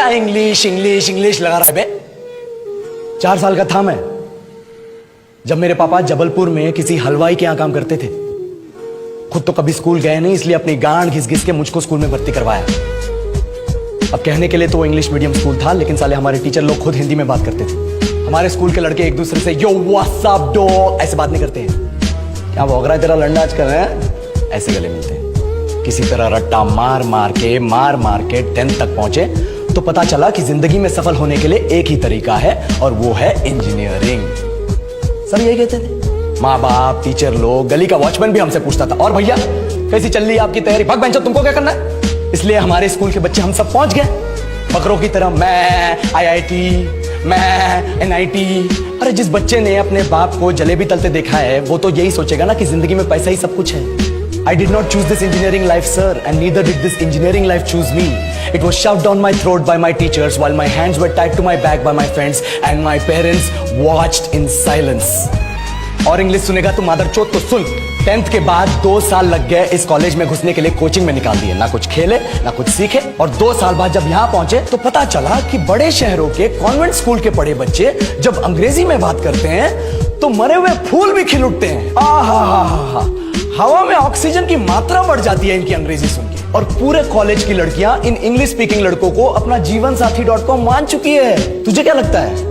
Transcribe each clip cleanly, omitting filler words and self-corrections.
क्या English English English लगा रहा है बे? 4 साल का था मैं जब मेरे पापा जबलपुर में किसी हलवाई के यहां काम करते थे। खुद तो कभी स्कूल गए नहीं, इसलिए अपनी गांड घिस घिस के मुझको स्कूल में भर्ती करवाया। अब कहने के लिए तो वो इंग्लिश मीडियम स्कूल था, लेकिन साले हमारे टीचर लोग खुद हिंदी में बात करते थे। हमारे स्कूल के लड़के एक दूसरे से यो व्हाट्स अप डॉग ऐसे बात नहीं करते हैं। क्या भौंक रहा है तेरा लंडा आज कर रहे हैं, ऐसे गले मिलते हैं। किसी तरह रट्टा मार मार के 10th तक पहुंचे तो पता चला कि जिंदगी में सफल होने के लिए एक ही तरीका है और वो है इंजीनियरिंग। सब यही कहते थे, माँ बाप, टीचर लोग, गली का वॉचमैन भी हमसे पूछता था, और भैया कैसी चल रही है आपकी तैयारी? भाग बेंचो, तुमको क्या करना है? इसलिए हमारे स्कूल के बच्चे हम सब पहुंच गए बकरों की तरह। मैं IIT, मैं NIT। अरे जिस बच्चे ने अपने बाप को जलेबी तलते देखा है वो तो यही सोचेगा ना कि जिंदगी में पैसा ही सब कुछ है। I did not choose this engineering life, sir, and neither did this engineering life choose me. It was shoved down my throat by my teachers while my hands were tied to my back by my friends and my parents watched in silence. और English सुनेगा तो मादरचोद तो सुन। 10th के बाद 2 साल लग गए इस कॉलेज में घुसने के लिए, कोचिंग में निकाल दिए। ना कुछ खेले ना कुछ सीखे, और 2 साल बाद जब यहाँ पहुंचे तो पता चला कि बड़े शहरों के कॉन्वेंट स्कूल के पढ़े बच्चे जब अंग्रेजी में बात करते हैं तो मरे हुए फूल भी खिल उठते हैं। आहा, हवा में ऑक्सीजन की मात्रा बढ़ जाती है इनकी अंग्रेजी सुन के। और पूरे कॉलेज की लड़कियां इन इंग्लिश स्पीकिंग लड़कों को अपना जीवन साथी.com मान चुकी है। तुझे क्या लगता है?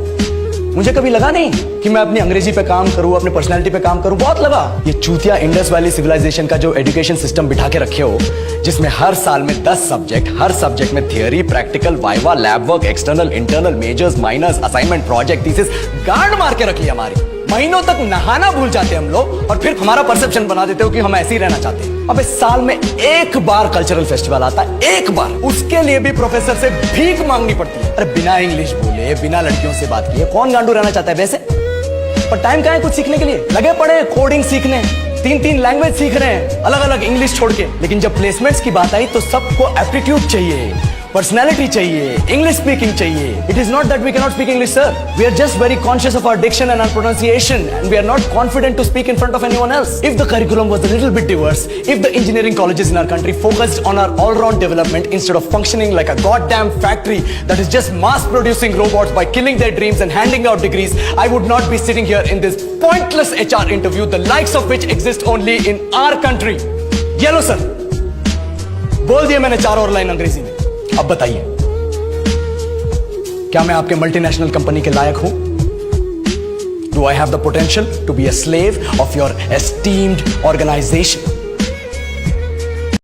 मुझे कभी लगा नहीं कि मैं अपनी अंग्रेजी पे काम करूं, अपनी पर्सनालिटी पे काम करूं। बहुत लगा। ये चूतिया इंडस वैली सिविलाइजेशन का जो एजुकेशन सिस्टम बिठा के रखे हो, जिसमें हर साल में 10 सब्जेक्ट, हर सब्जेक्ट में theory, practical, viva, lab work, external, internal, majors, minors, assignment, project, thesis, गांड मार के रखी हमारी। महीनों तक नहाना भूल जाते हम लोग और फिर हमारा परसेप्शन बना देते हो कि हम ऐसे ही रहना चाहते हैं। अब इस साल में एक बार कल्चरल फेस्टिवल आता है, एक बार, उसके लिए भी प्रोफेसर से भीख मांगनी पड़ती है। अरे बिना इंग्लिश बोले, बिना लड़कियों से बात किए कौन गांडू रहना चाहता है वैसे? पर टाइम कहाँ है कुछ सीखने के लिए? लगे पड़े कोडिंग सीखने, 3 लैंग्वेज सीख रहे हैं अलग अलग इंग्लिश छोड़ के। लेकिन जब प्लेसमेंट्स की बात आई तो सबको एप्टीट्यूड चाहिए, पर्सनैलिटी चाहिए, इंग्लिश स्पीकिंग चाहिए। It is not that we cannot speak English, sir. We are just very conscious of our diction and our pronunciation, and we are not confident to speak in front of anyone else. If the curriculum was a little bit diverse, if the engineering colleges in our country focused on our all-round development instead of functioning like a goddamn factory that is just mass-producing robots by killing their dreams and handing out degrees, I would not be sitting here in this pointless HR interview, the likes of which exist only in our country. Yellow, sir. बोल दिया मैंने 4 और line अंग्रेजी में। अब बताइए, क्या मैं आपके मल्टीनेशनल कंपनी के लायक हूं? Do I have the potential to be a slave of your esteemed organization?